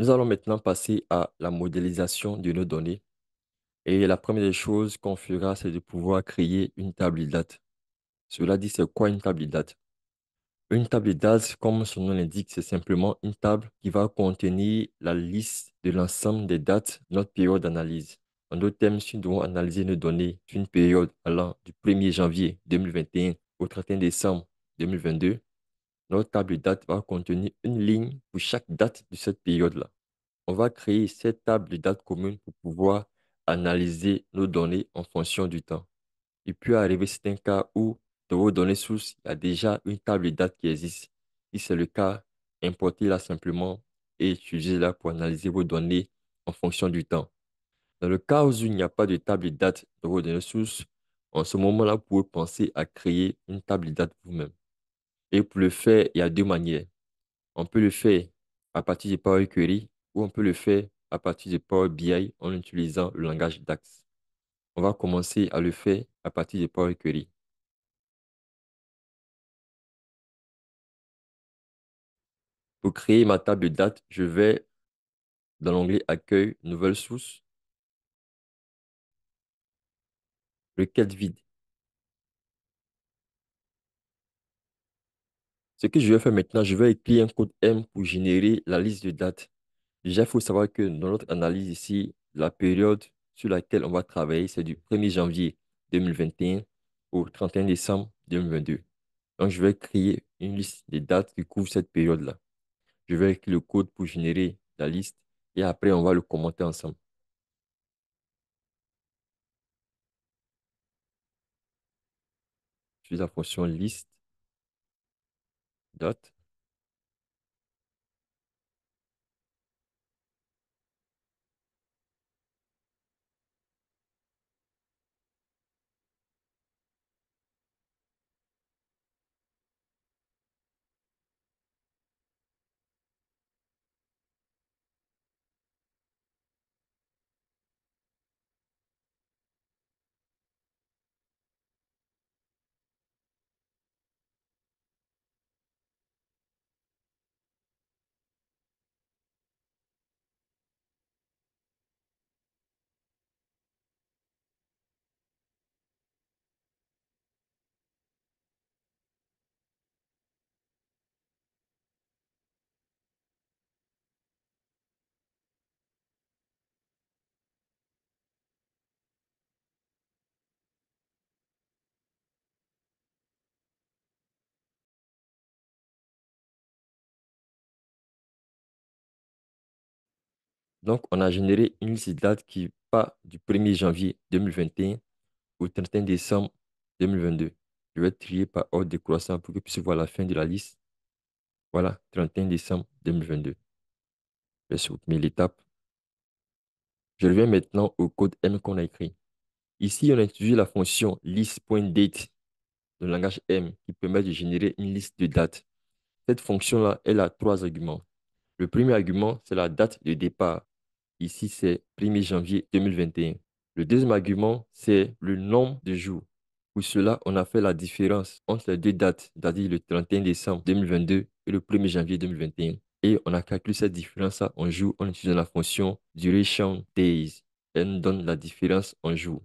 Nous allons maintenant passer à la modélisation de nos données. Et la première des choses qu'on fera, c'est de pouvoir créer une table de dates. Cela dit, c'est quoi une table de dates? Une table de dates, comme son nom l'indique, c'est simplement une table qui va contenir la liste de l'ensemble des dates de notre période d'analyse. En d'autres termes, si nous devons analyser nos données d'une période allant du 1er janvier 2021 au 31 décembre 2022, notre table de dates va contenir une ligne pour chaque date de cette période-là. On va créer cette table de dates commune pour pouvoir analyser nos données en fonction du temps. Il peut arriver certains cas où dans vos données sources, il y a déjà une table de dates qui existe. Si c'est le cas, importez-la simplement et utilisez-la pour analyser vos données en fonction du temps. Dans le cas où il n'y a pas de table de dates dans vos données sources, en ce moment-là, vous pouvez penser à créer une table de dates vous-même. Et pour le faire, il y a deux manières. On peut le faire à partir de Power Query ou on peut le faire à partir de Power BI en utilisant le langage DAX. On va commencer à le faire à partir de Power Query. Pour créer ma table de dates, je vais dans l'onglet Accueil, Nouvelle source, requête vide. Ce que je vais faire maintenant, je vais écrire un code M pour générer la liste de dates. Déjà, il faut savoir que dans notre analyse ici, la période sur laquelle on va travailler, c'est du 1er janvier 2021 au 31 décembre 2022. Donc, je vais créer une liste des dates qui couvrent cette période-là. Je vais écrire le code pour générer la liste et après, on va le commenter ensemble. J'utilise la fonction list dot. Donc, on a généré une liste de dates qui part du 1er janvier 2021 au 31 décembre 2022. Je vais trier par ordre décroissant pour que vous puissiez voir la fin de la liste. Voilà, 31 décembre 2022. Je vais supprimer l'étape. Je reviens maintenant au code M qu'on a écrit. Ici, on a utilisé la fonction list.date dans le langage M qui permet de générer une liste de dates. Cette fonction-là, elle a trois arguments. Le premier argument, c'est la date de départ. Ici, c'est 1er janvier 2021. Le deuxième argument, c'est le nombre de jours. Pour cela, on a fait la différence entre les deux dates, c'est-à-dire le 31 décembre 2022 et le 1er janvier 2021. Et on a calculé cette différence-là en jours en utilisant la fonction duration days. Elle nous donne la différence en jours.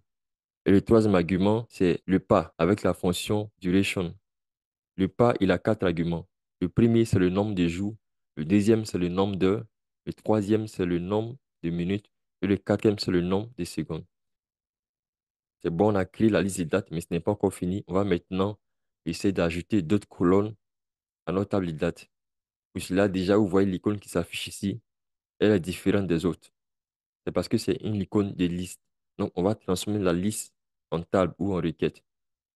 Et le troisième argument, c'est le pas avec la fonction duration. Le pas, il a quatre arguments. Le premier, c'est le nombre de jours. Le deuxième, c'est le nombre d'heures. Le troisième, c'est le nombre de minutes. Et le quatrième, c'est le nombre de secondes. C'est bon, on a créé la liste des dates, mais ce n'est pas encore fini. On va maintenant essayer d'ajouter d'autres colonnes à notre table de dates. Pour cela, déjà, vous voyez l'icône qui s'affiche ici. Elle est différente des autres. C'est parce que c'est une icône de liste. Donc, on va transformer la liste en table ou en requête.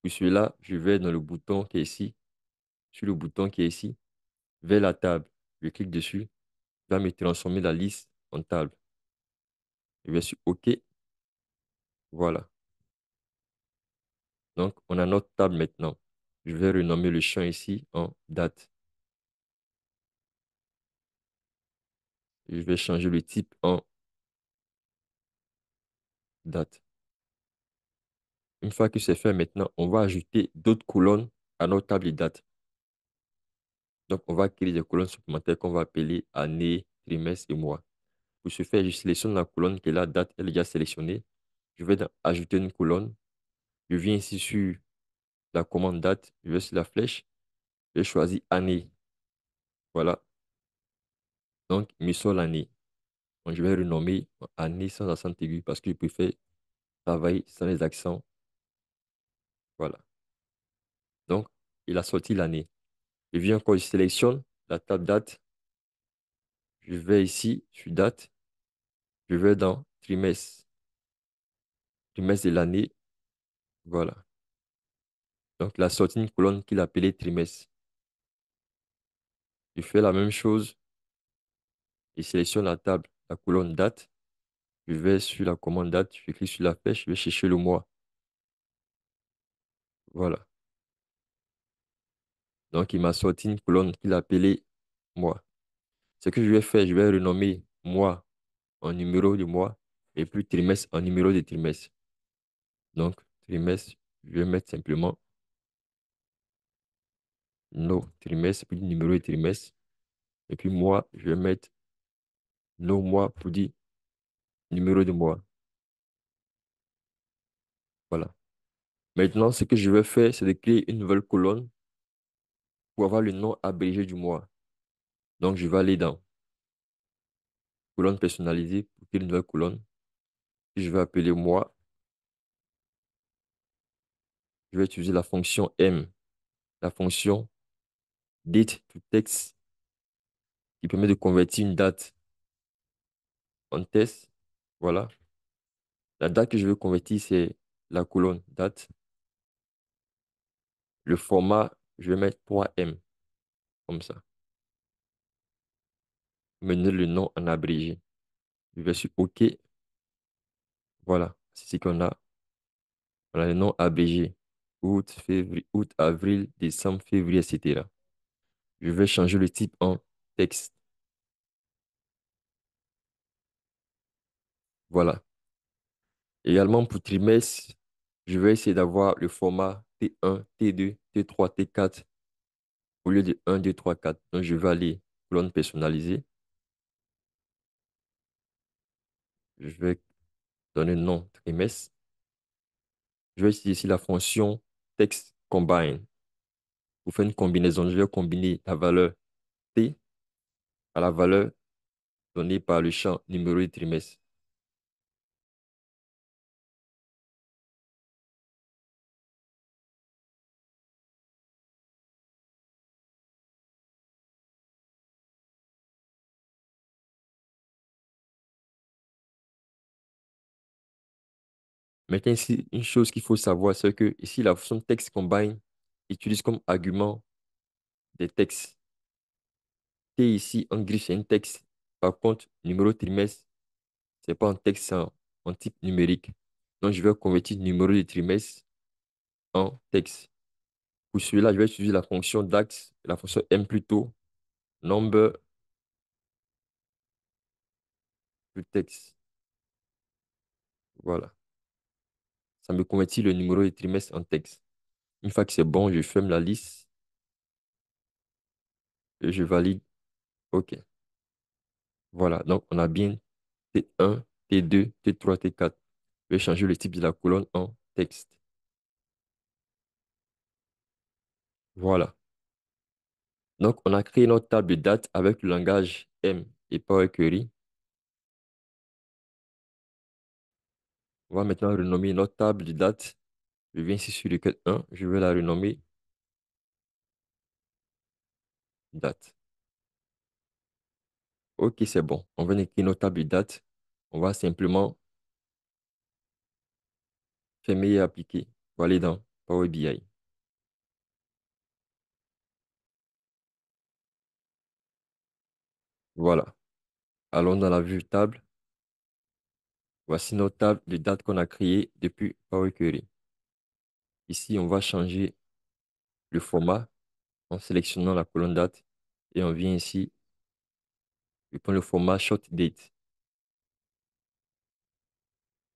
Pour cela, je vais dans le bouton qui est ici, sur le bouton qui est ici, vers la table. Je clique dessus, il va me transformer la liste en table. Je vais sur OK. Voilà. Donc, on a notre table maintenant. Je vais renommer le champ ici en date. Je vais changer le type en date. Une fois que c'est fait maintenant, on va ajouter d'autres colonnes à notre table de date. Donc, on va créer des colonnes supplémentaires qu'on va appeler année, trimestre et mois. Pour ce faire, je sélectionne la colonne qui est la date, elle est déjà sélectionnée. Je vais ajouter une colonne. Je viens ici sur la commande date, je vais sur la flèche, je choisis année. Voilà. Donc, il me sort l'année. Donc, je vais renommer année sans accent aigu parce que je préfère travailler sans les accents. Voilà. Donc, il a sorti l'année. Je viens encore, je sélectionne la table date. Je vais ici sur date. Je vais dans trimestre. Trimestre de l'année. Voilà. Donc, il a sorti une colonne qu'il appelait trimestre. Je fais la même chose. Je sélectionne la table, la colonne date. Je vais sur la commande date. Je clique sur la flèche. Je vais chercher le mois. Voilà. Donc, il m'a sorti une colonne qu'il appelait mois. Ce que je vais faire, je vais renommer mois en numéro de mois et puis trimestre en numéro de trimestre. Donc, trimestre, je vais mettre simplement nos trimestres pour dire numéro de trimestre. Et puis mois, je vais mettre nos mois pour dire numéro de mois. Voilà. Maintenant, ce que je vais faire, c'est de créer une nouvelle colonne pour avoir le nom abrégé du mois. Donc, je vais aller dans colonne personnalisée pour créer une nouvelle colonne. Puis je vais appeler mois. Je vais utiliser la fonction M, la fonction date to text qui permet de convertir une date en texte. Voilà. La date que je veux convertir, c'est la colonne date. Le format, je vais mettre 3M, comme ça. Mener le nom en abrégé. Je vais sur OK. Voilà. C'est ce qu'on a. On a le nom abrégé. Août, février, août, avril, décembre, février, etc. Je vais changer le type en texte. Voilà. Également pour trimestre, je vais essayer d'avoir le format T1, T2, T3, T4 au lieu de 1, 2, 3, 4. Donc, je vais aller colonne personnalisée. Je vais donner le nom trimestre. Je vais utiliser ici la fonction text combine pour faire une combinaison. Je vais combiner la valeur T à la valeur donnée par le champ numéro de trimestre. Maintenant, ici, une chose qu'il faut savoir, c'est que ici, la fonction text combine utilise comme argument des textes. T ici, en gris, c'est un texte. Par contre, numéro de trimestre, c'est pas un texte, c'est en type numérique. Donc, je vais convertir numéro de trimestre en texte. Pour celui-là, je vais utiliser la fonction DAX, la fonction M plutôt, number to text. Voilà. Ça me convertit le numéro de trimestre en texte. Une fois que c'est bon, je ferme la liste et je valide. OK. Voilà. Donc, on a bien T1, T2, T3, T4. Je vais changer le type de la colonne en texte. Voilà. Donc, on a créé notre table de date avec le langage M et Power Query. On va maintenant renommer notre table de date. Je viens ici sur requête 1. Je vais la renommer date. OK, c'est bon. On va écrire notre table de date. On va simplement fermer et appliquer. On va aller dans Power BI. Voilà. Allons dans la vue table. Voici notre table de date qu'on a créée depuis Power Query. Ici, on va changer le format en sélectionnant la colonne date et on vient ici, je prends le format short date.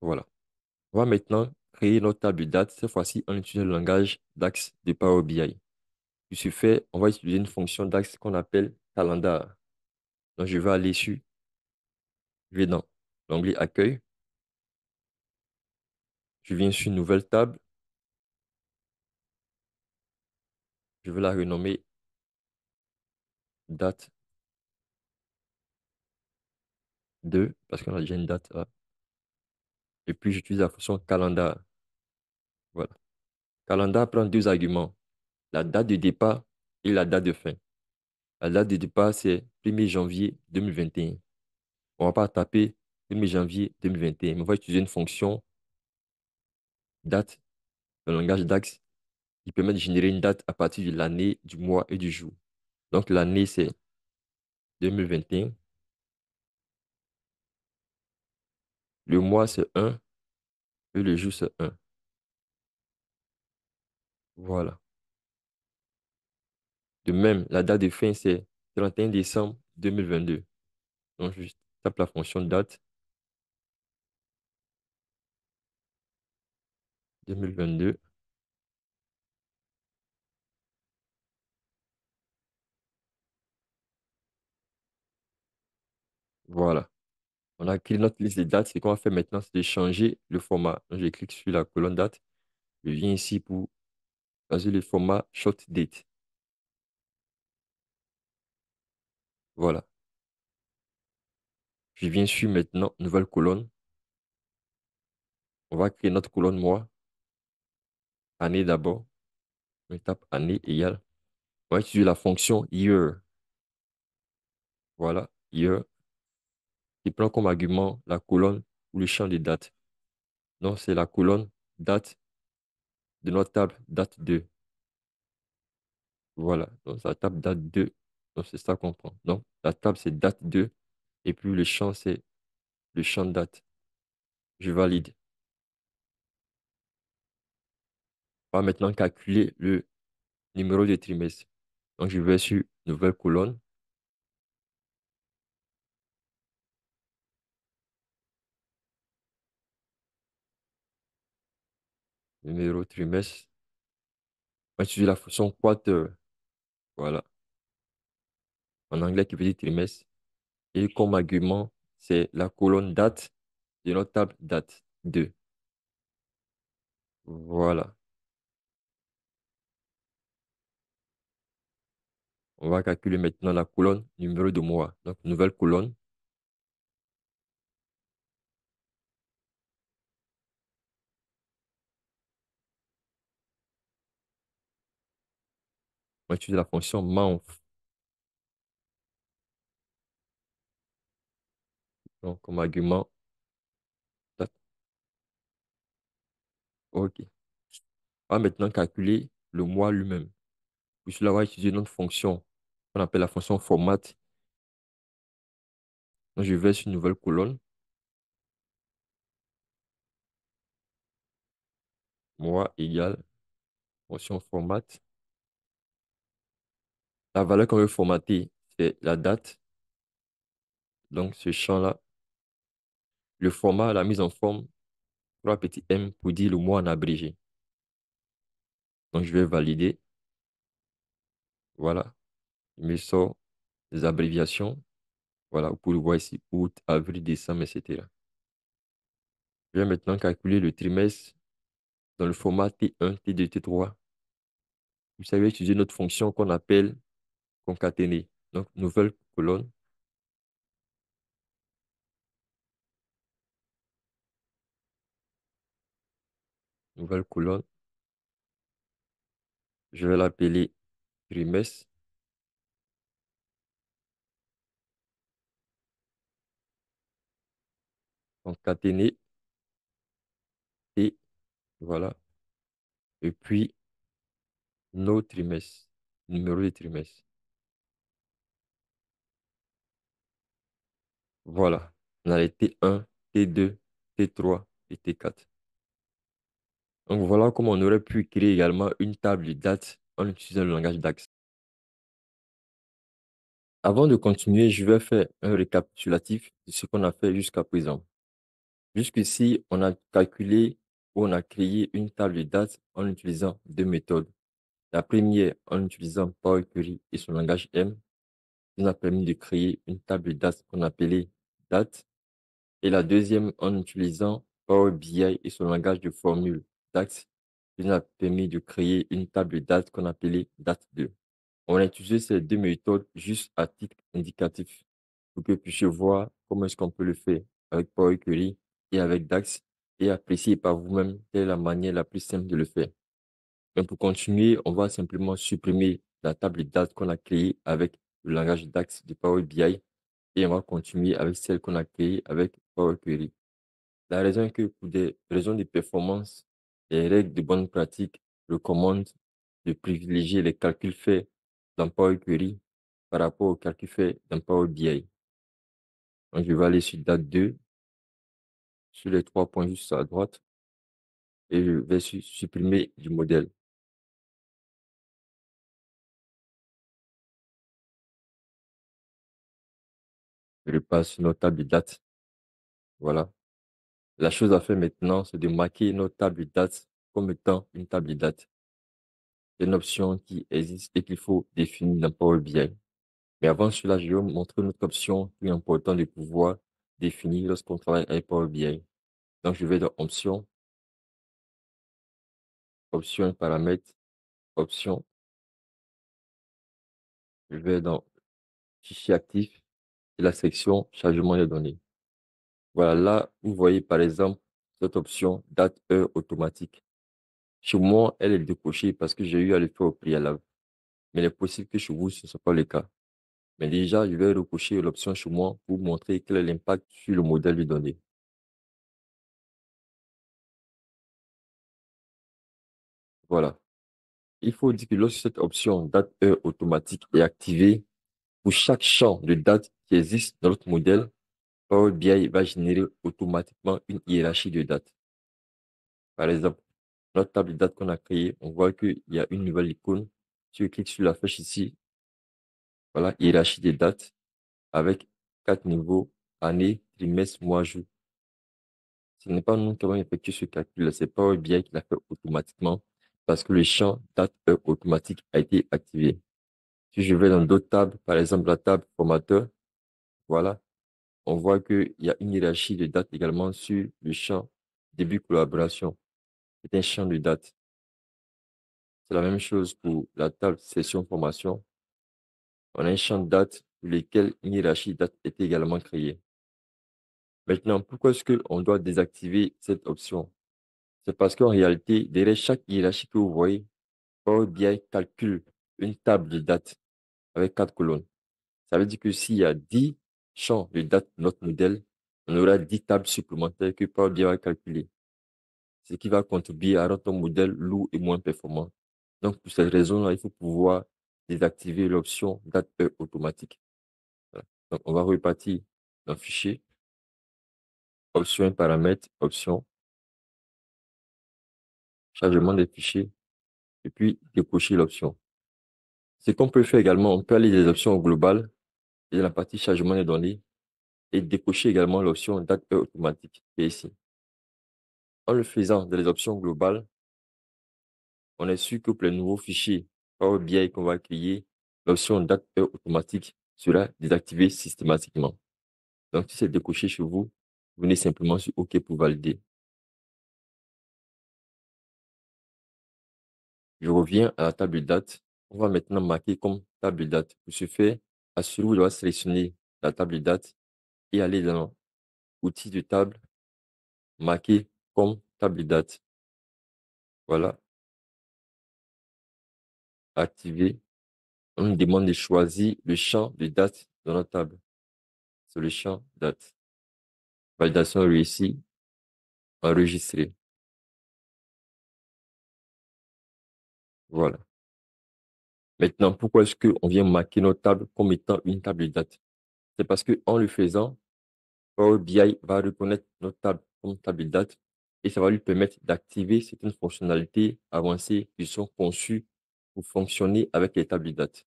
Voilà. On va maintenant créer notre table de date. Cette fois-ci, on utilise le langage DAX de Power BI. Pour ce faire, on va utiliser une fonction DAX qu'on appelle calendar. Donc, je vais aller sur Je vais dans l'onglet Accueil. Je viens sur Nouvelle table. Je vais la renommer Date 2 parce qu'on a déjà une date là. Et puis, j'utilise la fonction Calendar. Voilà. Calendar prend deux arguments, la date de départ et la date de fin. La date de départ, c'est 1er janvier 2021. On ne va pas taper 1er janvier 2021, mais on va utiliser une fonction date dans le langage DAX qui permet de générer une date à partir de l'année, du mois et du jour. Donc, l'année, c'est 2021. Le mois, c'est 1 et le jour, c'est 1. Voilà. De même, la date de fin, c'est 31 décembre 2022. Donc, je tape la fonction date 2022. Voilà. On a créé notre liste de dates. Ce qu'on va faire maintenant, c'est de changer le format. Donc, je clique sur la colonne date. Je viens ici pour choisir le format short date. Voilà. Je viens sur maintenant, nouvelle colonne. On va créer notre colonne mois. Année d'abord. On tape année égale. On va utiliser la fonction year. Voilà, year, qui prend comme argument la colonne ou le champ de date. Donc, c'est la colonne date de notre table date 2. Voilà, donc la table date 2. Donc, c'est ça qu'on prend. Donc, la table, c'est date 2. Et puis, le champ, c'est le champ date. Je valide. On va maintenant calculer le numéro de trimestre. Donc, je vais sur nouvelle colonne, numéro trimestre. On va utiliser la fonction quarter. Voilà, en anglais qui veut dire trimestre. Et comme argument, c'est la colonne date de notre table date 2. Voilà. On va calculer maintenant la colonne numéro de mois. Donc, nouvelle colonne. On va utiliser la fonction month. Donc, comme argument, date. OK. On va maintenant calculer le mois lui-même. Pour cela, on va utiliser notre fonction qu'on appelle la fonction format. Donc, je vais sur une nouvelle colonne. Mois égale fonction format. La valeur qu'on veut formater, c'est la date. Donc, ce champ-là. Le format, la mise en forme, 3 petits m pour dire le mois en abrégé. Donc, je vais valider. Voilà. Il me sort les abréviations. Voilà, vous pouvez le voir ici, août, avril, décembre, etc. Je vais maintenant calculer le trimestre dans le format T1, T2, T3. Vous savez utiliser notre fonction qu'on appelle concaténer. Donc, nouvelle colonne. Je vais l'appeler trimestre, concaténer, T, voilà. Et puis, nos trimestres, numéro de trimestre. Voilà. On a les T1, T2, T3 et T4. Donc, voilà comment on aurait pu créer également une table de dates en utilisant le langage DAX. Avant de continuer, je vais faire un récapitulatif de ce qu'on a fait jusqu'à présent. Jusqu'ici, on a calculé ou on a créé une table de dates en utilisant deux méthodes. La première, en utilisant Power Query et son langage M, qui nous a permis de créer une table de dates qu'on appelait date. Et la deuxième, en utilisant Power BI et son langage de formule DAX, qui nous a permis de créer une table de dates qu'on appelait date2. On a utilisé ces deux méthodes juste à titre indicatif pour que vous puissiez voir comment est-ce qu'on peut le faire avec Power Query et avec DAX et apprécier par vous-même quelle est la manière la plus simple de le faire. Mais pour continuer, on va simplement supprimer la table de dates qu'on a créée avec le langage DAX de Power BI et on va continuer avec celle qu'on a créée avec Power Query. La raison est que pour des raisons de performance, les règles de bonne pratique recommandent de privilégier les calculs faits dans Power Query par rapport aux calculs faits dans Power BI. Donc, je vais aller sur date 2, sur les trois points juste à droite, et je vais supprimer du modèle. Je passe sur notre table de date. Voilà. La chose à faire maintenant, c'est de marquer notre table de date comme étant une table de date. C'est une option qui existe et qu'il faut définir dans Power BI. Mais avant cela, je vais vous montrer une autre option qui est importante de pouvoir définir lorsqu'on travaille avec Power BI. Donc, je vais dans Options, Options et paramètres, Options. Je vais dans Fichier actif et la section Chargement des données. Voilà, là, vous voyez par exemple cette option date-heure automatique. Chez moi, elle est décochée parce que j'ai eu à le faire au préalable. Mais il est possible que chez vous, ce ne soit pas le cas. Mais déjà, je vais recocher l'option chez moi pour montrer quel est l'impact sur le modèle de données. Voilà. Il faut dire que lorsque cette option date-heure automatique est activée, pour chaque champ de date qui existe dans notre modèle, Power BI va générer automatiquement une hiérarchie de dates. Par exemple, notre table de dates qu'on a créée, on voit qu'il y a une nouvelle icône. Si je clique sur la flèche ici, voilà, hiérarchie des dates avec 4 niveaux, année, trimestre, mois, jour. Ce n'est pas nous qui avons effectué ce calcul, c'est Power BI qui l'a fait automatiquement parce que le champ date-heure automatique a été activé. Si je vais dans d'autres tables, par exemple la table formateur, voilà, on voit qu'il y a une hiérarchie de dates également sur le champ début collaboration. C'est un champ de date. C'est la même chose pour la table session formation. On a un champ de date pour lequel une hiérarchie de date est également créée. Maintenant, pourquoi est-ce qu'on doit désactiver cette option? C'est parce qu'en réalité, derrière chaque hiérarchie que vous voyez, Power BI calcule une table de date avec 4 colonnes. Ça veut dire que s'il y a 10 champs de date de notre modèle, on aura 10 tables supplémentaires que Power BI va calculer, ce qui va contribuer à rendre ton modèle lourd et moins performant. Donc, pour cette raison-là, il faut pouvoir désactiver l'option date-heure automatique. Voilà. Donc, on va repartir dans Fichier, Options et paramètres, Options, Chargement des fichiers, et puis décocher l'option. Ce qu'on peut faire également, on peut aller des options globales et dans la partie Chargement des données et décocher également l'option date-heure automatique qui est ici. En le faisant dans les options globales, on est sûr que pour les nouveaux fichiers Power BI qu'on va créer, l'option date-heure automatique sera désactivée systématiquement. Donc, si c'est décoché chez vous, venez simplement sur OK pour valider. Je reviens à la table de date. On va maintenant marquer comme table de date. Pour ce faire, assurez-vous de sélectionner la table de date et aller dans Outils de table, marquer comme table de date. Voilà, activer. On nous demande de choisir le champ de date dans notre table. C'est le champ date. Validation réussie, enregistrer. Voilà. Maintenant, pourquoi est-ce qu'on vient marquer notre table comme étant une table de date? C'est parce qu'en le faisant, Power BI va reconnaître notre table comme table de date et ça va lui permettre d'activer certaines fonctionnalités avancées qui sont conçues pour fonctionner avec les tables de date.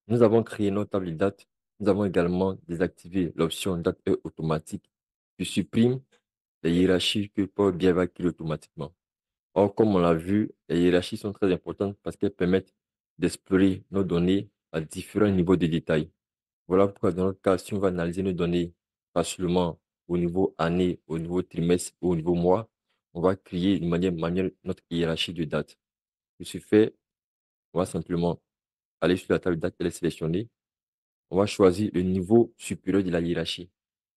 Nous avons créé notre table de date. Nous avons également désactivé l'option date-heure automatique qui supprime les hiérarchies que Power BI va créer automatiquement. Or, comme on l'a vu, les hiérarchies sont très importantes parce qu'elles permettent d'explorer nos données à différents niveaux de détail. Voilà pourquoi dans notre cas, si on va analyser nos données facilement au niveau année, au niveau trimestre ou au niveau mois, on va créer de manière manuelle notre hiérarchie de dates. Ce qui fait, on va simplement aller sur la table de date, elle est sélectionnée. On va choisir le niveau supérieur de la hiérarchie.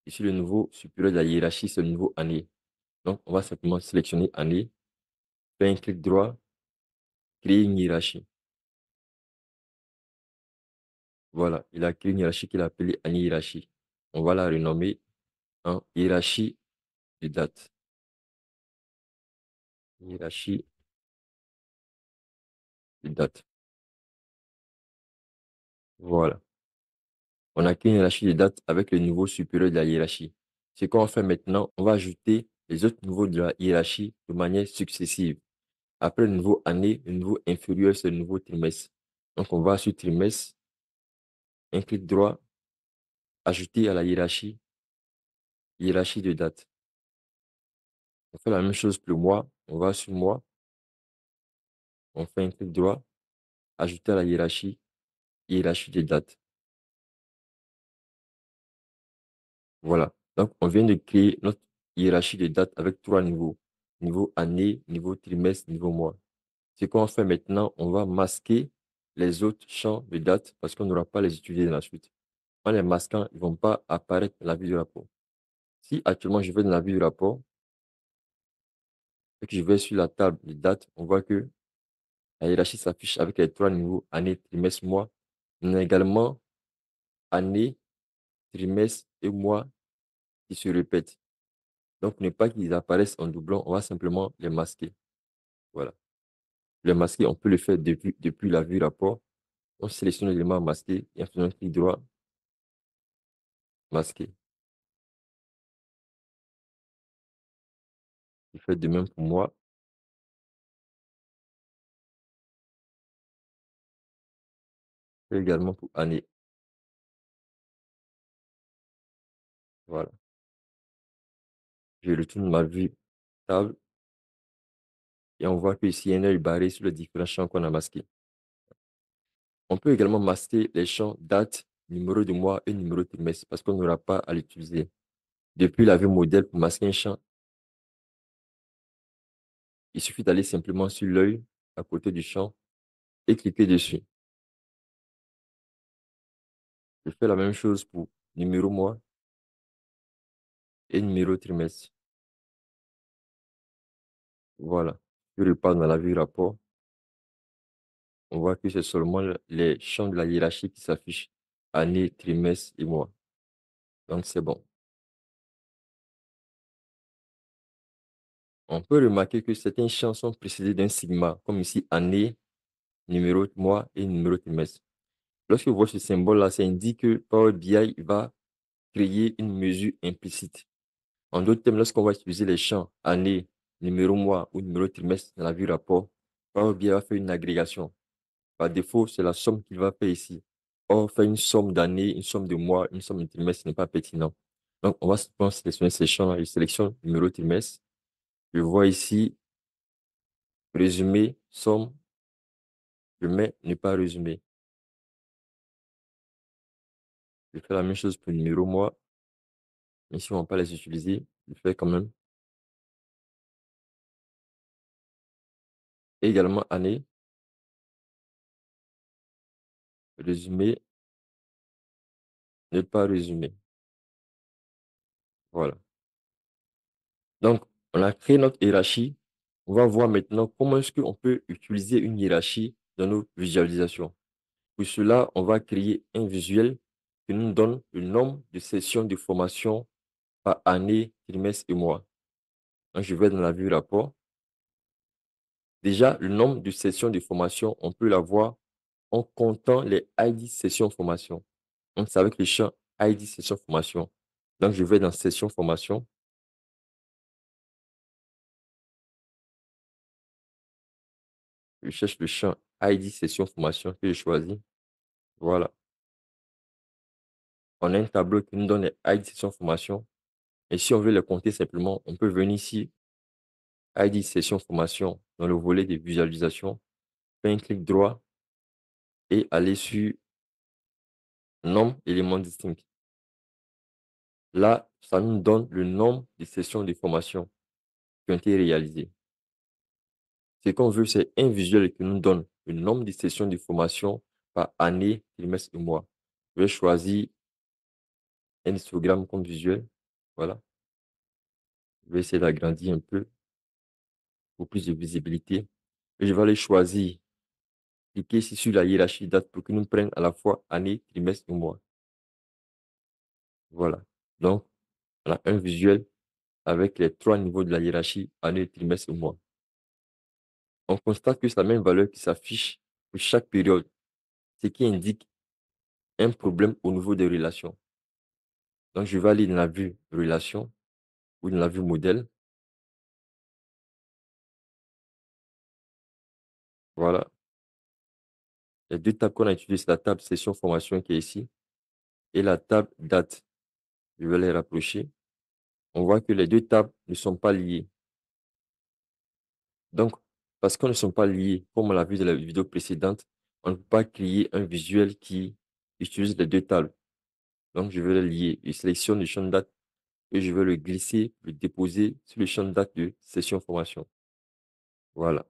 Ici, le niveau supérieur de la hiérarchie, c'est le niveau année. Donc, on va simplement sélectionner année, faire un clic droit, créer une hiérarchie. Voilà, il a créé une hiérarchie qu'il a appelée année hiérarchie. On va la renommer en hiérarchie de date. Hiérarchie de date. Voilà. On a créé une hiérarchie de date avec le niveau supérieur de la hiérarchie. Ce qu'on va faire maintenant, on va ajouter les autres niveaux de la hiérarchie de manière successive. Après le niveau année, le niveau inférieur, c'est le niveau trimestre. Donc, on va sur trimestre, un clic droit, ajouter à la hiérarchie, hiérarchie de date. On fait la même chose pour le mois. On va sur mois, on fait un clic droit, ajouter à la hiérarchie, hiérarchie de date. Voilà. Donc, on vient de créer notre hiérarchie de date avec trois niveaux. Niveau année, niveau trimestre, niveau mois. Ce qu'on fait maintenant, on va masquer les autres champs de date parce qu'on n'aura pas les utiliser dans la suite. En les masquant, ils ne vont pas apparaître dans la vue du rapport. Si actuellement je vais dans la vue du rapport et que je vais sur la table de date, on voit que la hiérarchie s'affiche avec les trois niveaux année, trimestre, mois. On a également année, trimestre et mois qui se répètent. Donc, pour ne pas qu'ils apparaissent en doublon, on va simplement les masquer. Voilà. Les masquer, on peut le faire depuis la vue rapport. On sélectionne l'élément masqué et en faisant un clic droit, masquer. Je fais de même pour moi et également pour année. Voilà. Je retourne ma vue table et on voit que ici, il y a un œil barré sur les différents champs qu'on a masqués. On peut également masquer les champs date, numéro de mois et numéro de trimestre parce qu'on n'aura pas à l'utiliser. Depuis la vue modèle, pour masquer un champ, il suffit d'aller simplement sur l'œil à côté du champ et cliquer dessus. Je fais la même chose pour numéro mois et numéro trimestre. Voilà. Je repars dans la vue rapport. On voit que c'est seulement les champs de la hiérarchie qui s'affichent. Année, trimestre et mois. Donc, c'est bon. On peut remarquer que certains champs sont précédés d'un sigma, comme ici année, numéro de mois et numéro de trimestre. Lorsque vous voyez ce symbole-là, ça indique que Power BI va créer une mesure implicite. En d'autres termes, lorsqu'on va utiliser les champs année, numéro mois ou numéro de trimestre dans la vue rapport, Power BI va faire une agrégation. Par défaut, c'est la somme qu'il va faire ici. Or, faire une somme d'années, une somme de mois, une somme de trimestre, ce n'est pas pertinent. Donc, on va simplement sélectionner ces champs-là. Je sélectionne numéro de trimestre. Je vois ici résumé, somme. Je mets ne pas résumer. Je fais la même chose pour le numéro mois. Mais si on ne va pas les utiliser, je fais quand même. Et également année, résumé, ne pas résumer. Voilà. Donc, on a créé notre hiérarchie. On va voir maintenant comment est-ce qu'on peut utiliser une hiérarchie dans nos visualisations. Pour cela, on va créer un visuel qui nous donne le nombre de sessions de formation par année, trimestre et mois. Donc, je vais dans la vue rapport. Déjà, le nombre de sessions de formation, on peut l'avoir en comptant les ID sessions formation. Donc, c'est avec le champ ID session formation. Donc, je vais dans session formation. Je cherche le champ ID session formation que je choisis. Voilà. On a un tableau qui nous donne les ID session formation. Et si on veut les compter simplement, on peut venir ici, ID session formation, dans le volet de visualisation, faire un clic droit et aller sur nombre d'éléments distincts. Là, ça nous donne le nombre de sessions de formation qui ont été réalisées. Ce qu'on veut, c'est un visuel qui nous donne le nombre de sessions de formation par année, trimestre et mois. Je vais choisir un histogramme comme visuel. Voilà. Je vais essayer d'agrandir un peu pour plus de visibilité. Et je vais aller choisir, cliquer ici sur la hiérarchie date pour que nous prenne à la fois année, trimestre et mois. Voilà. Donc, on a un visuel avec les trois niveaux de la hiérarchie, année, trimestre et mois. On constate que c'est la même valeur qui s'affiche pour chaque période, ce qui indique un problème au niveau des relations. Donc, je vais aller dans la vue relation ou dans la vue modèle. Voilà. Les deux tables qu'on a utilisées, c'est la table session formation qui est ici et la table date. Je vais les rapprocher. On voit que les deux tables ne sont pas liées. Donc, parce qu'elles ne sont pas liées, comme on l'a vu dans la vidéo précédente, on ne peut pas créer un visuel qui utilise les deux tables. Donc, je vais les lier. Je sélectionne le champ de date et je vais le glisser, le déposer sur le champ de date de session formation. Voilà.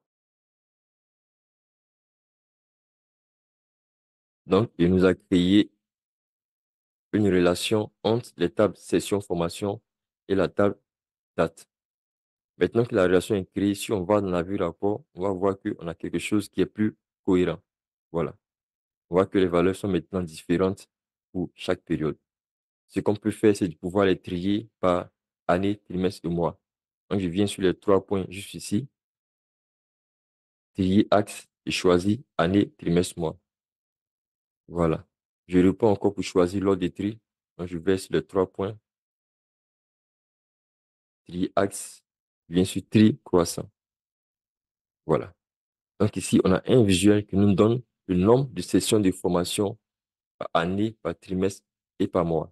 Donc, il nous a créé une relation entre les tables session formation et la table date. Maintenant que la relation est créée, si on va dans la vue rapport, on va voir qu'on a quelque chose qui est plus cohérent. Voilà. On voit que les valeurs sont maintenant différentes pour chaque période. Ce qu'on peut faire, c'est de pouvoir les trier par année, trimestre et mois. Donc, je viens sur les trois points juste ici, trier axe et choisir année, trimestre, mois. Voilà. Je réponds encore pour choisir l'ordre des tri. Donc, je vais sur les trois points, trier axe, je viens sur tri croissant. Voilà. Donc, ici, on a un visuel qui nous donne le nombre de sessions de formation par année, par trimestre et par mois.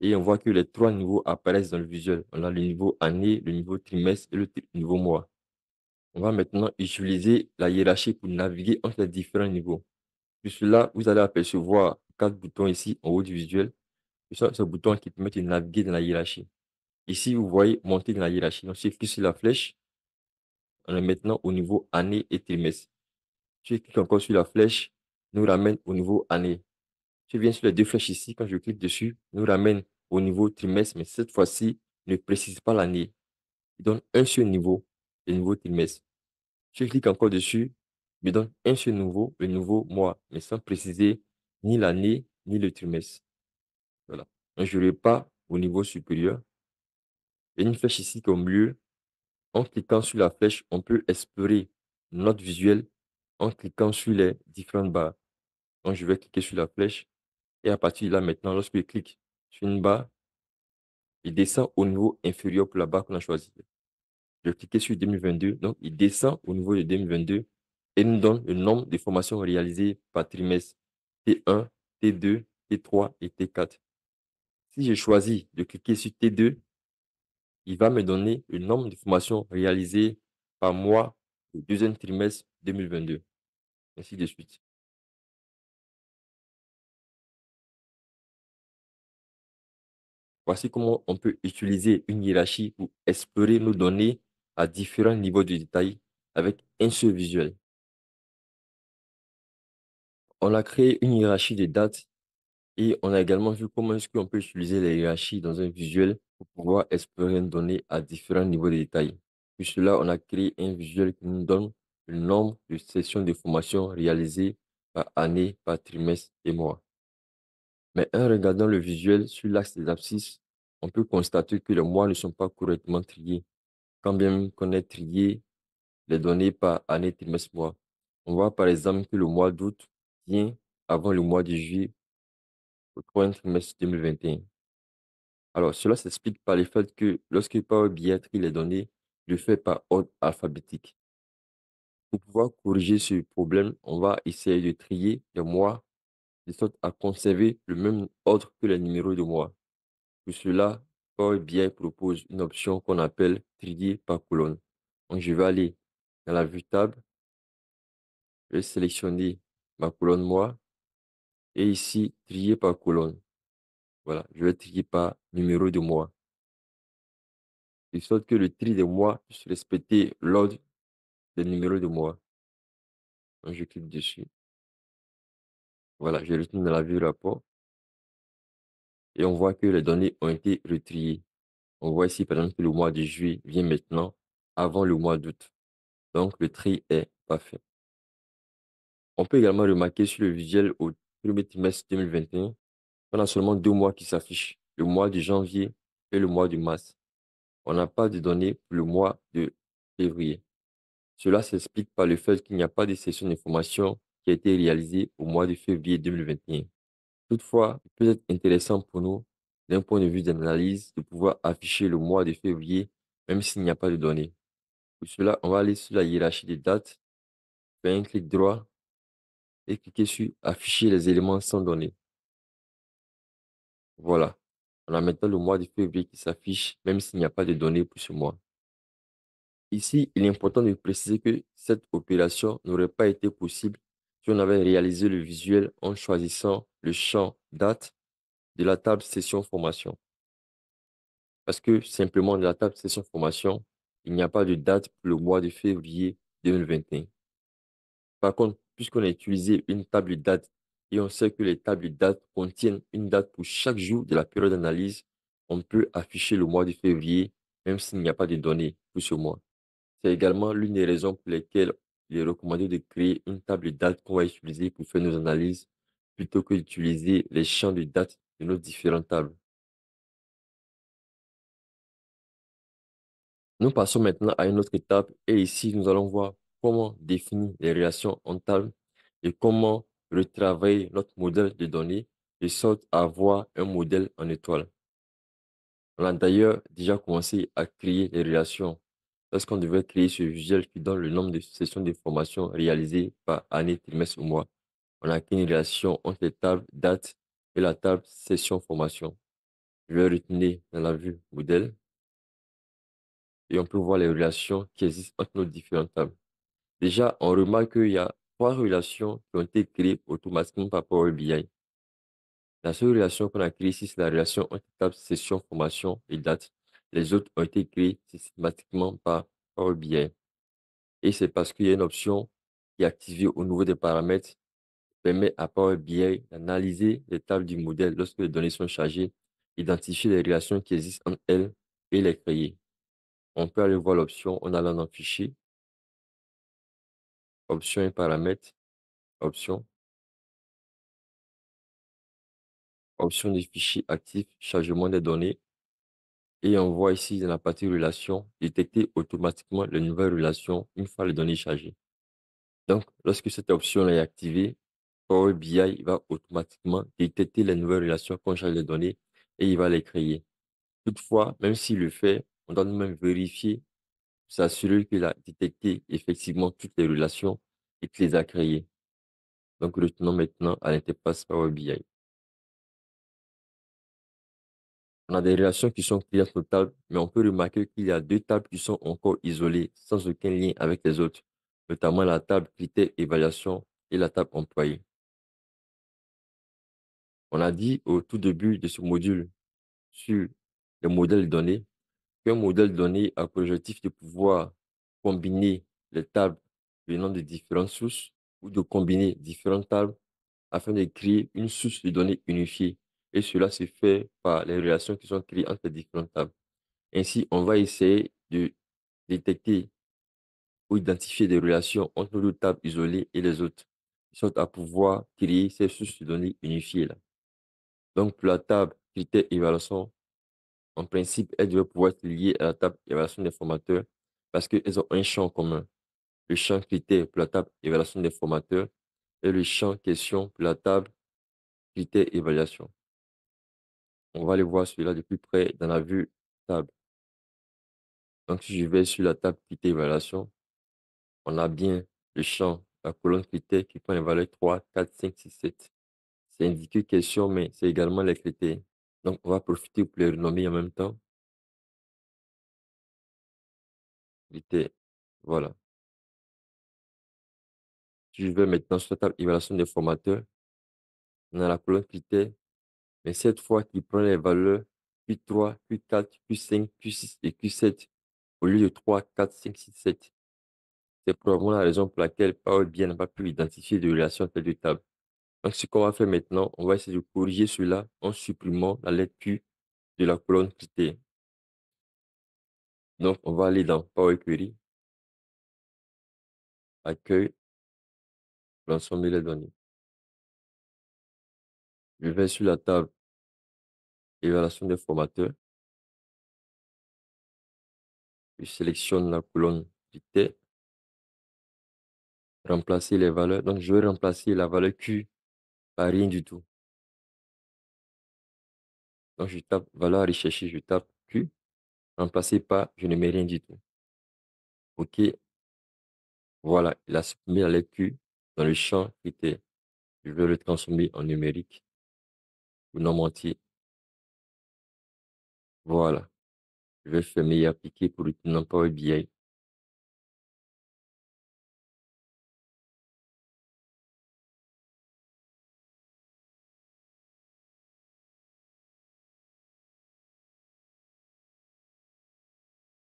Et on voit que les trois niveaux apparaissent dans le visuel. On a le niveau année, le niveau trimestre et le niveau mois. On va maintenant utiliser la hiérarchie pour naviguer entre les différents niveaux. Pour cela, vous allez apercevoir quatre boutons ici en haut du visuel. Ce sont ces boutons qui permettent de naviguer dans la hiérarchie. Ici, vous voyez monter dans la hiérarchie. Donc, si je clique sur la flèche, on est maintenant au niveau année et trimestre. Si je clique encore sur la flèche, nous ramène au niveau année. Je viens sur les deux flèches ici, quand je clique dessus, nous ramène au niveau trimestre, mais cette fois-ci, ne précise pas l'année. Il donne un seul niveau, le niveau trimestre. Je clique encore dessus, il me donne un seul niveau, le nouveau mois, mais sans préciser ni l'année, ni le trimestre. Voilà. Donc, je repars au niveau supérieur. Il y a une flèche ici qui est au milieu. En cliquant sur la flèche, on peut explorer notre visuel en cliquant sur les différentes barres. Donc, je vais cliquer sur la flèche. Et à partir de là, maintenant, lorsque je clique sur une barre, il descend au niveau inférieur pour la barre qu'on a choisie. Je vais cliquer sur 2022. Donc, il descend au niveau de 2022 et nous donne le nombre de formations réalisées par trimestre. T1, T2, T3 et T4. Si je choisis de cliquer sur T2, il va me donner le nombre de formations réalisées par mois au deuxième trimestre 2022. Ainsi de suite. Voici comment on peut utiliser une hiérarchie pour explorer nos données à différents niveaux de détail avec un seul visuel. On a créé une hiérarchie de dates et on a également vu comment est-ce qu'on peut utiliser les hiérarchies dans un visuel pour pouvoir explorer une donnée à différents niveaux de détail. Pour cela, on a créé un visuel qui nous donne le nombre de sessions de formation réalisées par année, par trimestre et mois. Mais en regardant le visuel sur l'axe des abscisses, on peut constater que les mois ne sont pas correctement triés. Quand bien même qu'on ait trié les données par année, trimestre, mois. On voit par exemple que le mois d'août vient avant le mois de juillet au troisième trimestre 2021. Alors, cela s'explique par le fait que lorsque Power BI trie les données, il le fait par ordre alphabétique. Pour pouvoir corriger ce problème, on va essayer de trier les mois de sorte à conserver le même ordre que les numéros de mois. Pour cela, Power BI propose une option qu'on appelle trier par colonne. Donc, je vais aller dans la vue table, je vais sélectionner ma colonne mois Et ici, trier par colonne. Voilà, je vais trier par numéro de mois. De sorte que le tri des mois puisse respecter l'ordre des numéros de mois. Donc, je clique dessus. Voilà, je retourne dans la vue rapport et on voit que les données ont été retriées. On voit ici, par exemple, que le mois de juillet vient maintenant avant le mois d'août. Donc, le tri est parfait. On peut également remarquer sur le visuel au premier trimestre 2021, on a seulement deux mois qui s'affichent, le mois de janvier et le mois de mars. On n'a pas de données pour le mois de février. Cela s'explique par le fait qu'il n'y a pas de session d'information qui a été réalisée au mois de février 2021. Toutefois, il peut être intéressant pour nous, d'un point de vue d'analyse, de pouvoir afficher le mois de février, même s'il n'y a pas de données. Pour cela, on va aller sur la hiérarchie des dates, faire un clic droit et cliquer sur Afficher les éléments sans données. Voilà. On a maintenant le mois de février qui s'affiche, même s'il n'y a pas de données pour ce mois. Ici, il est important de préciser que cette opération n'aurait pas été possible si on avait réalisé le visuel en choisissant le champ date de la table session formation. Parce que simplement dans la table session formation, il n'y a pas de date pour le mois de février 2021. Par contre, puisqu'on a utilisé une table de date et on sait que les tables de date contiennent une date pour chaque jour de la période d'analyse, on peut afficher le mois de février même s'il n'y a pas de données pour ce mois. C'est également l'une des raisons pour lesquelles il est recommandé de créer une table de date qu'on va utiliser pour faire nos analyses plutôt que d'utiliser les champs de date de nos différentes tables. Nous passons maintenant à une autre étape et ici, nous allons voir comment définir les relations en table et comment retravailler notre modèle de données de sorte à avoir un modèle en étoile. On a d'ailleurs déjà commencé à créer les relations lorsqu'on devait créer ce visuel qui donne le nombre de sessions de formation réalisées par année, trimestre ou mois. On a créé une relation entre les tables date et la table session formation. Je vais retourner dans la vue modèle et on peut voir les relations qui existent entre nos différentes tables. Déjà, on remarque qu'il y a trois relations qui ont été créées automatiquement par Power BI. La seule relation qu'on a créée ici, c'est la relation entre table session formation et date. Les autres ont été créées systématiquement par Power BI. Et c'est parce qu'il y a une option qui est activée au niveau des paramètres qui permet à Power BI d'analyser les tables du modèle lorsque les données sont chargées, identifier les relations qui existent entre elles et les créer. On peut aller voir l'option en allant dans Fichier, Options et paramètres, Options, Option des fichiers actifs, chargement des données. Et on voit ici dans la partie relations, détecter automatiquement les nouvelles relations une fois les données chargées. Donc, lorsque cette option est activée, Power BI va automatiquement détecter les nouvelles relations quand on charge les données et il va les créer. Toutefois, même s'il le fait, on doit nous-mêmes vérifier, s'assurer qu'il a détecté effectivement toutes les relations et qu'il les a créées. Donc, retenons maintenant à l'interface Power BI. On a des relations qui sont clientes aux tables, mais on peut remarquer qu'il y a deux tables qui sont encore isolées, sans aucun lien avec les autres, notamment la table critères évaluation et la table employé. On a dit au tout début de ce module sur les modèles de données qu'un modèle de données a pour objectif de pouvoir combiner les tables venant de différentes sources ou de combiner différentes tables afin de créer une source de données unifiée. Et cela se fait par les relations qui sont créées entre les différentes tables. Ainsi, on va essayer de détecter ou identifier des relations entre nos deux tables isolées et les autres, de sorte à pouvoir créer ces sources de données unifiées là. Donc, pour la table critères évaluation, en principe, elles doivent pouvoir être liées à la table évaluation des formateurs parce qu'elles ont un champ commun. Le champ critères pour la table évaluation des formateurs et le champ question pour la table critères évaluation. On va aller voir celui-là de plus près dans la vue table. Donc, si je vais sur la table critères évaluation, on a bien le champ, la colonne critères qui prend les valeurs 3, 4, 5, 6, 7. C'est indiqué question, mais c'est également les critères. Donc, on va profiter pour les renommer en même temps. Critères. Voilà. Si je vais maintenant sur la table évaluation des formateurs, On a la colonne critère, mais cette fois qui prend les valeurs Q3, Q4, Q5, Q6 et Q7 au lieu de 3, 4, 5, 6, 7. C'est probablement la raison pour laquelle Power BI n'a pas pu identifier de relation entre les deux tables. Donc, ce qu'on va faire maintenant, on va essayer de corriger cela en supprimant la lettre Q de la colonne critère. Donc, on va aller dans Power Query, accueil, l'ensemble des données. Je vais sur la table évaluation des formateurs. Je sélectionne la colonne critère, remplacer les valeurs. Donc, je vais remplacer la valeur Q par rien du tout. Donc, je tape valeur à rechercher, je tape Q, remplacer par, je ne mets rien du tout. OK, voilà, il a supprimé la lettre Q dans le champ critère. Je vais le transformer en numérique ou nom entier. Voilà. Je vais fermer et appliquer pour le tenant Power BI.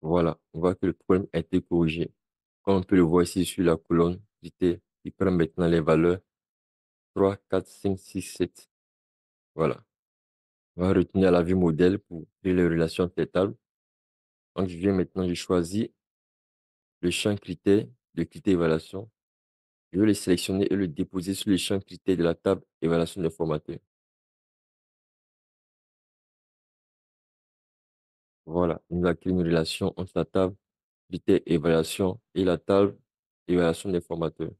Voilà. On voit que le problème a été corrigé. Comme on peut le voir ici sur la colonne critère, il prend maintenant les valeurs 3, 4, 5, 6, 7. Voilà. On va retenir la vue modèle pour créer les relations entre les tables. Donc, je viens maintenant, je choisis le champ critère de critère évaluation. Je vais le sélectionner et le déposer sur le champ critère de la table évaluation des formateurs. Voilà. Il nous a créé une relation entre la table critère évaluation et la table évaluation des formateurs.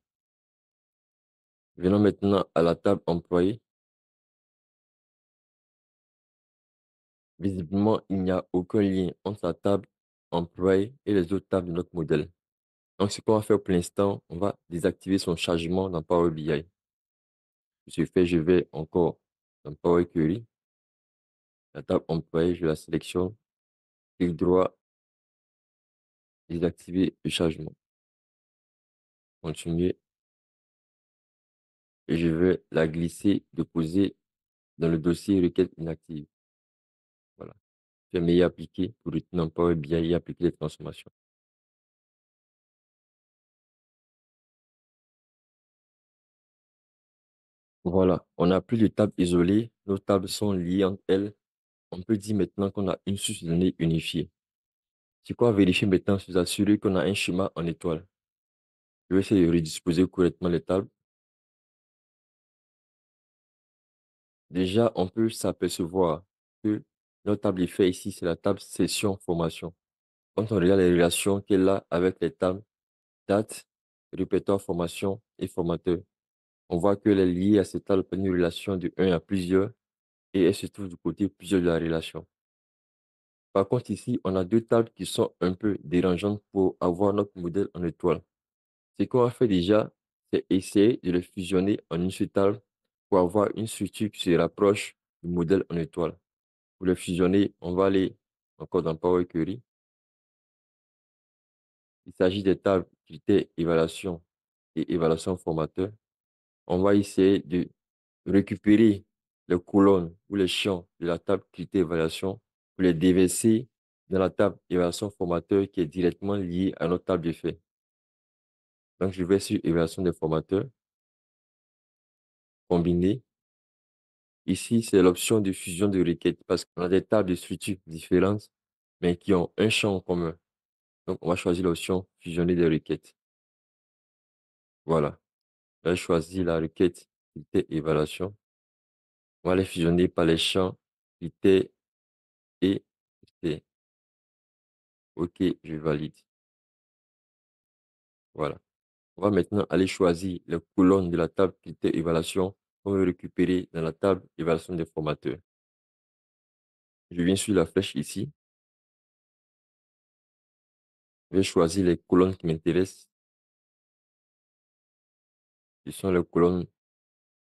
Venons maintenant à la table employé. Visiblement, il n'y a aucun lien entre la table employé et les autres tables de notre modèle. Donc, ce qu'on va faire pour l'instant, on va désactiver son chargement dans Power BI. Pour ce fait, je vais encore dans Power Query, la table employé, je la sélectionne, clic droit, désactiver le chargement. Continuer et je vais la glisser, déposer dans le dossier requête inactive. Voilà. Fermer et appliquer pour retourner dans Power BI et appliquer les transformations. Voilà, on n'a plus de table isolée, nos tables sont liées entre elles. On peut dire maintenant qu'on a une source de données unifiée. C'est quoi vérifier maintenant, c'est s'assurer qu'on a un schéma en étoile. Je vais essayer de redisposer correctement les tables. Déjà, on peut s'apercevoir que notre table effet ici, c'est la table session formation. Quand on regarde les relations qu'elle a avec les tables date, répertoire formation et formateur, on voit qu'elle est liée à cette table par une relation de 1 à plusieurs et elle se trouve du côté plusieurs de la relation. Par contre, ici, on a deux tables qui sont un peu dérangeantes pour avoir notre modèle en étoile. Ce qu'on va faire déjà, c'est essayer de les fusionner en une seule table pour avoir une structure qui se rapproche du modèle en étoile. Pour les fusionner, on va aller encore dans Power Query. Il s'agit des tables critères évaluation et évaluation formateur. On va essayer de récupérer les colonnes ou les champs de la table critères évaluation pour les déverser dans la table évaluation formateur qui est directement liée à notre table de fait. Donc, je vais sur évaluation des formateurs, combiner. Ici, c'est l'option de fusion de requêtes parce qu'on a des tables de structures différentes, mais qui ont un champ en commun. Donc, on va choisir l'option fusionner des requêtes. Voilà. Là, je choisis la requête critère évaluation. On va les fusionner par les champs critères et critères. OK, je valide. Voilà. On va maintenant aller choisir les colonnes de la table critère évaluation qu'on veut récupérer dans la table évaluation des formateurs. Je viens sur la flèche ici. Je vais choisir les colonnes qui m'intéressent. Ce sont les colonnes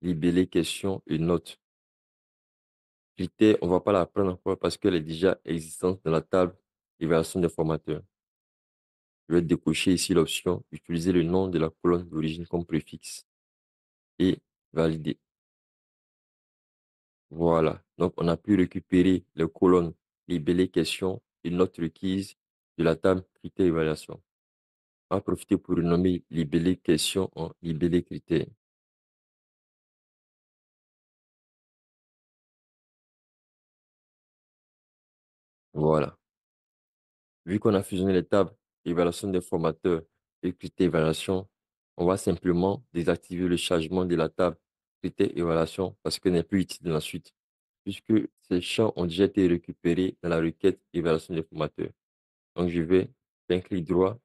libellés, questions et notes. Critères, on ne va pas la prendre encore parce qu'elle est déjà existante dans la table évaluation des formateurs. Je vais décocher ici l'option utiliser le nom de la colonne d'origine comme préfixe et valider. Voilà. Donc, on a pu récupérer les colonnes libellées questions et notes requises de la table critères évaluation. On va profiter pour renommer libellé questions en libellé critères. Voilà. Vu qu'on a fusionné les tables évaluation des formateurs et critères évaluation, on va simplement désactiver le chargement de la table critères évaluation parce qu'elle n'est plus utile dans la suite, puisque ces champs ont déjà été récupérés dans la requête évaluation des formateurs. Donc, je vais faire un clic droit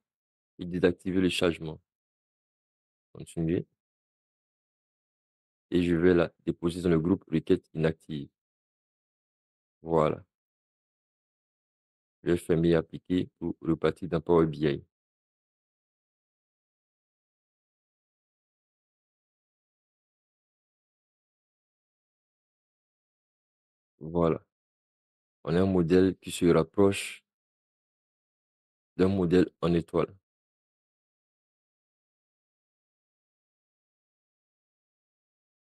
et désactiver le chargement. Continuer. Et je vais la déposer dans le groupe requête inactive. Voilà. Je vais fermer et appliquer pour repartir dans Power BI. Voilà. On a un modèle qui se rapproche d'un modèle en étoile.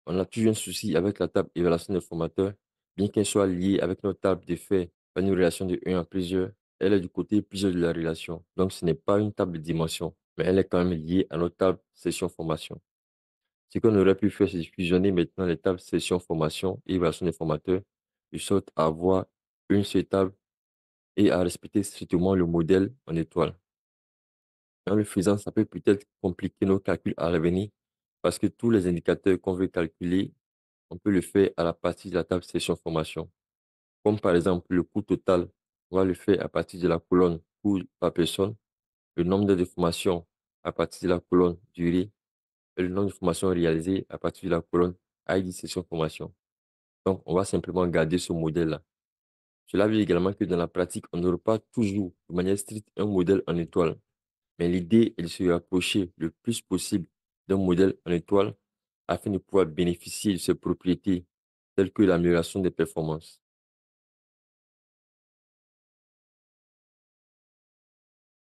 On a toujours un souci avec la table évaluation des formateurs. Bien qu'elle soit liée avec notre table de fait par une relation de 1 à plusieurs, elle est du côté plusieurs de la relation. Donc, ce n'est pas une table de dimension, mais elle est quand même liée à notre table session formation. Ce qu'on aurait pu faire, c'est fusionner maintenant les tables session formation et évaluation des formateurs, de sorte à avoir une seule table et à respecter strictement le modèle en étoile. En le faisant, ça peut peut-être compliquer nos calculs à l'avenir parce que tous les indicateurs qu'on veut calculer, on peut le faire à la partie de la table session formation. Comme par exemple le coût total, on va le faire à partir de la colonne coût par personne, le nombre d'heures de formation à partir de la colonne durée et le nombre de formations réalisées à partir de la colonne ID session formation. Donc, on va simplement garder ce modèle-là. Cela veut dire également que dans la pratique, on n'aura pas toujours de manière stricte un modèle en étoile. Mais l'idée est de se rapprocher le plus possible d'un modèle en étoile afin de pouvoir bénéficier de ses propriétés telles que l'amélioration des performances.